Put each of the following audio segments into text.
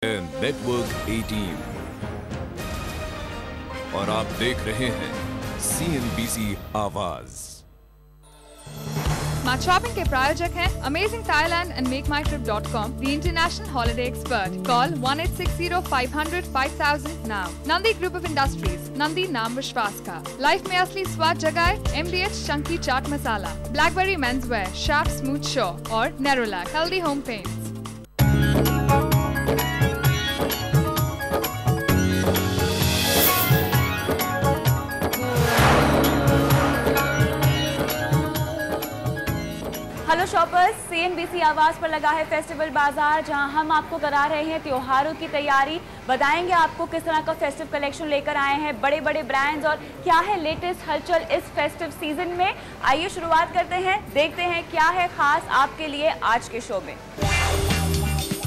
Network 18 और आप देख रहे हैं CNBC आवाज। स्मार्ट शॉपिंग के प्रायोजक हैं amazing Thailand and MakeMyTrip, the international holiday expert. Call 1860-500-5000 now. Nandi group of industries, Nandi नाम विश्वास का। लाइफ में असली स्वाद जगाए MDH chunky chaat masala, BlackBerry menswear, sharp smooth show और Nerolac healthy home paints. Hello shoppers, CNBC Awaaz पर लगा है फेस्टिवल बाजार, जहां हम आपको करा रहे हैं त्योहारों की तैयारी। बताएंगे आपको किस तरह का फेस्टिव कलेक्शन लेकर आए हैं बड़े बड़े ब्रांड्स और क्या है लेटेस्ट हलचल इस फेस्टिव सीजन में। आइए शुरुआत करते हैं, देखते हैं क्या है खास आपके लिए आज के शो में।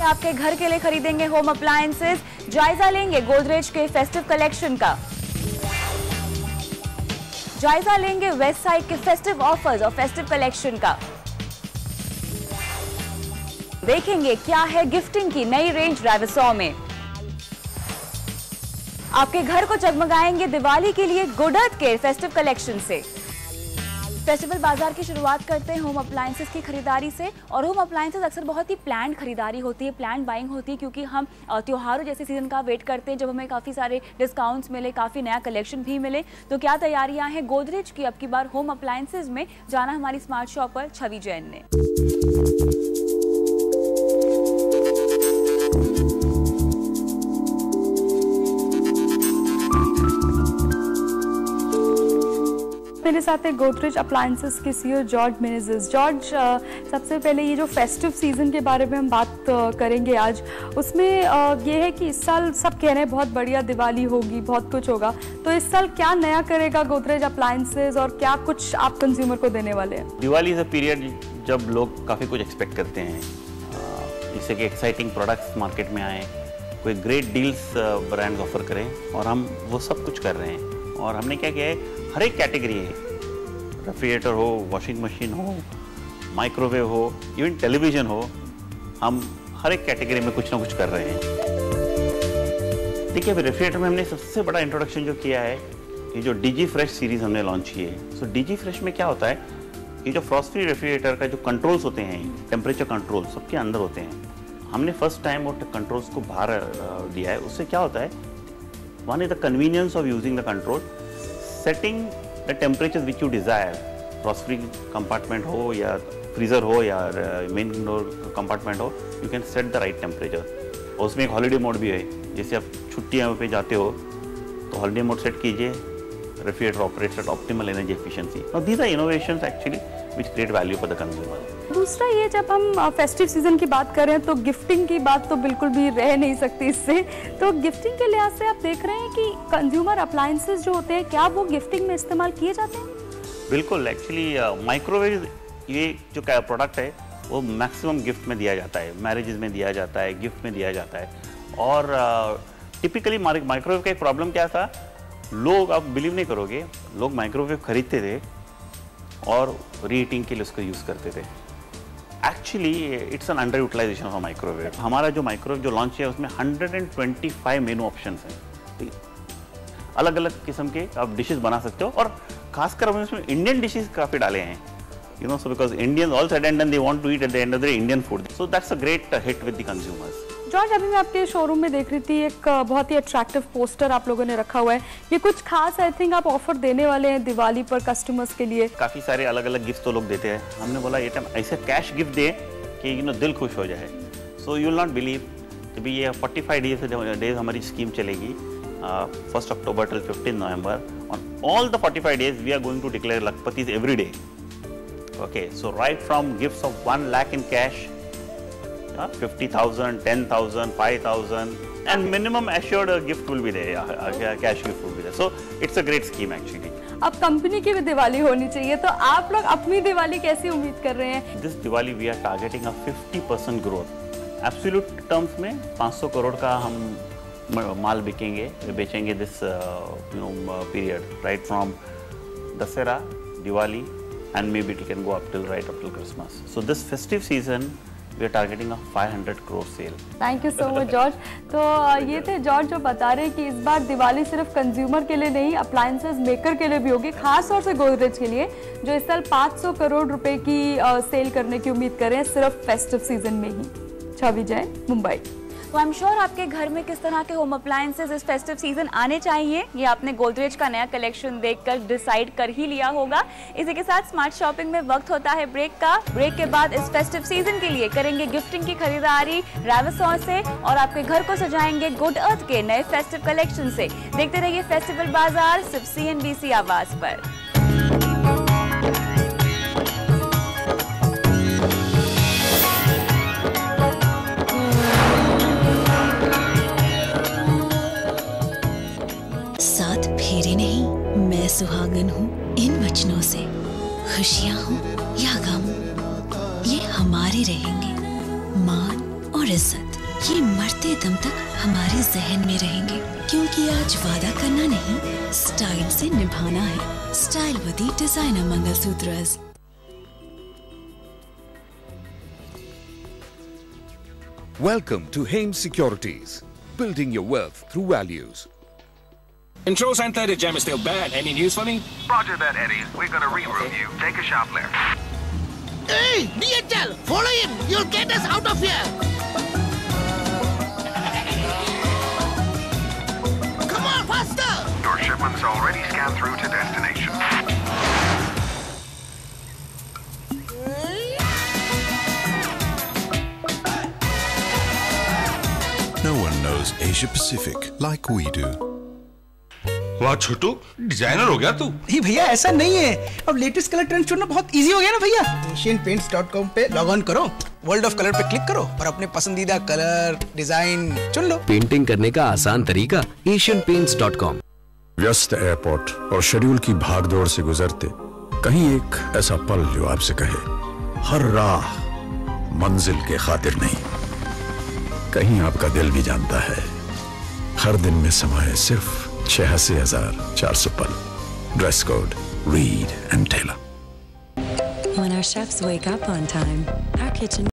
आपके घर के लिए खरीदेंगे होम अप्लायंसेस, जायजा लेंगे गोदरेज के फेस्टिव कलेक्शन का, जायजा लेंगे वेस्ट साइड के फेस्टिव ऑफर्स और फेस्टिव कलेक्शन का, देखेंगे क्या है गिफ्टिंग की नई रेंज राइवसॉ में। आपके घर को जगमगाएंगे दिवाली के लिए गुडर्थ के फेस्टिव कलेक्शन से। फेस्टिवल बाजार की शुरुआत करते हैं होम अप्लायंसेस की खरीदारी से। और होम अप्लायंसेस अक्सर बहुत ही प्लान्ड खरीदारी होती है, प्लान्ड बाइंग होती है, क्योंकि हम त्योहारों जैसे सीजन का वेट करते हैं जब हमें काफ़ी सारे डिस्काउंट्स मिले, काफ़ी नया कलेक्शन भी मिले। तो क्या तैयारियां हैं गोदरेज की अब की बार होम अप्लायंसेस में, जाना हमारी स्मार्ट शॉप पर छवि जैन ने। मेरे साथ है गोदरेज अप्लायंसेस के CEO जॉर्ज मेनेज़ेस। जॉर्ज, सबसे पहले ये जो फेस्टिव सीज़न के बारे में हम बात करेंगे आज, उसमें ये है कि इस साल सब कह रहे हैं बहुत बढ़िया दिवाली होगी, बहुत कुछ होगा, तो इस साल क्या नया करेगा गोदरेज अप्लायंसेस और क्या कुछ आप कंज्यूमर को देने वाले हैं? दिवाली इज अ पीरियड जब लोग काफ़ी कुछ एक्सपेक्ट करते हैं, जिससे कि एक्साइटिंग प्रोडक्ट्स मार्केट में आए, कोई ग्रेट डील्स ब्रांड्स ऑफर करें, और हम वो सब कुछ कर रहे हैं। और हमने क्या किया है, हर एक कैटेगरी है, रेफ्रिजरेटर हो, वॉशिंग मशीन हो, माइक्रोवेव हो, इवन टेलीविज़न हो, हम हर एक कैटेगरी में कुछ ना कुछ कर रहे हैं। देखिए, अभी रेफ्रिजरेटर में हमने सबसे बड़ा इंट्रोडक्शन जो किया है, ये जो DG फ्रेश सीरीज़ हमने लॉन्च की है। सो DG फ्रेश में क्या होता है, ये जो फ्रॉस्ट फ्री रेफ्रिजरेटर का जो कंट्रोल्स होते हैं, टेम्परेचर कंट्रोल सबके अंदर होते हैं, हमने फर्स्ट टाइम वो कंट्रोल्स को बाहर दिया है। उससे क्या होता है, one is the convenience of using the control, setting the temperatures which you desire, frost free compartment हो या freezer हो या main door compartment हो, you can set the right temperature। और उसमें एक holiday mode भी है, जैसे आप छुट्टियाँ पे जाते हो तो holiday mode set कीजिए, refrigerator operates at optimal energy efficiency। Now these are innovations actually which create value for the consumer। दूसरा ये, जब हम फेस्टिव सीजन की बात करें तो गिफ्टिंग की बात तो बिल्कुल भी रह नहीं सकती इससे। तो गिफ्टिंग के लिहाज से आप देख रहे हैं कि कंज्यूमर अप्लायंसेस जो होते हैं, क्या वो गिफ्टिंग में इस्तेमाल किए जाते हैं? बिल्कुल, एक्चुअली माइक्रोवेव ये जो प्रोडक्ट है वो मैक्सिमम गिफ्ट में दिया जाता है, मैरिजेज में दिया जाता है, गिफ्ट में दिया जाता है। और टिपिकली माइक्रोवेव का एक प्रॉब्लम क्या था, लोग, आप बिलीव नहीं करोगे, लोग माइक्रोवेव खरीदते थे और रीहीटिंग के लिए उसको यूज़ करते थे। Actually it's an under utilisation of microwave. हमारा जो माइक्रोवेव जो लॉन्च है उसमें 125 मेनू ऑप्शंस हैं, अलग अलग किस्म के आप डिशेस बना सकते हो, और खासकर हमने उसमें इंडियन डिशेस काफ़ी डाले हैं, you know, so because Indians all said and done they want to eat at the end of the day Indian food, so that's a great hit with the consumers. George, अभी मैं आपके showroom में देख रही थी, एक बहुत ही attractive poster आप लोगों ने रखा हुआ है, ये कुछ खास आई थिंक आप ऑफर देने वाले हैं दिवाली पर कस्टमर्स के लिए। काफ़ी सारे अलग अलग गिफ्ट तो लोग देते हैं, हमने बोला ये टाइम ऐसे कैश गिफ्ट दे कि यू नो दिल खुश हो जाए। So you will not believe कि भाई ये 45 डेज हमारी स्कीम चलेगी, 1 October till 15 November. On all the 45 days we are going to declare lakhpatis every day. Okay, so right from gifts of 1 lakh in cash, 50,000, 10,000, 5,000, and minimum assured gift will be there, cash gift will be there. So it's a great scheme actually. अब company की भी दिवाली होनी चाहिए, तो आप लोग अपनी दिवाली कैसी उम्मीद कर रहे हैं? This Diwali we are targeting a 50% growth. Absolute terms में 500 करोड़ का हम माल बेचेंगे this period, right from Dasara, Diwali, and maybe it can go up till Christmas. So this festive season we are targeting 500 crore sale. Thank you so much George. तो ये थे George जो बता रहे हैं कि इस बार दिवाली सिर्फ कंज्यूमर के लिए नहीं, अप्लायंसेस मेकर के लिए भी होगी, खास तौर से गोदरेज के लिए, जो इस साल 500 करोड़ रुपए की सेल करने की उम्मीद कर रहे हैं सिर्फ फेस्टिव सीजन में ही। छवि जैन, मुंबई। तो आई एम श्योर आपके घर में किस तरह के होम अप्लायंसेस इस फेस्टिव सीजन आने चाहिए, ये आपने गोदरेज का नया कलेक्शन देखकर डिसाइड कर ही लिया होगा। इसी के साथ स्मार्ट शॉपिंग में वक्त होता है ब्रेक का। ब्रेक के बाद इस फेस्टिव सीजन के लिए करेंगे गिफ्टिंग की खरीदारी रेवसॉ से और आपके घर को सजाएंगे गुड अर्थ के नए फेस्टिव कलेक्शन से। देखते रहिए फेस्टिवल बाजार सिर्फ CNBC आवाज पर। मैं सुहागन हूँ इन वचनों से, खुशियाँ हो या गम ये हमारे रहेंगे। मान और इज्जत ये मरते दम तक हमारे जहन में रहेंगे, क्योंकि आज वादा करना नहीं, स्टाइल से निभाना है। स्टाइलवती designer मंगलसूत्रस। Welcome to Haim Securities, building your wealth through values. Intro Center, the jam is still bad. Any news for me? Roger that, Eddie. We're gonna re-room you. Take a sharp left. Hey, DHL! Follow him! You'll get us out of here! Come on, faster! Your shipment's already scanned through to destination. No one knows Asia Pacific like we do. वाह छोटू, designer हो गया तू। नहीं भैया, ऐसा नहीं है। अब लेटेस्ट कलर ट्रेंड चुनना बहुत इजी हो गया ना भैया। asianpaints.com पे लॉग ऑन करो, वर्ल्ड ऑफ कलर पे क्लिक करो और अपने पसंदीदा कलर डिजाइन चुन लो। पेंटिंग करने का आसान तरीका asianpaints.com। व्यस्त एयरपोर्ट और शेड्यूल की भागदौड़ से गुजरते कहीं एक ऐसा पल जो आपसे कहे, हर राह मंजिल के खातिर नहीं। कहीं आपका दिल भी जानता है, हर दिन में समाये सिर्फ 86,400 पल। Dress code, Reed and Taylor. When our chefs wake up on time, our kitchen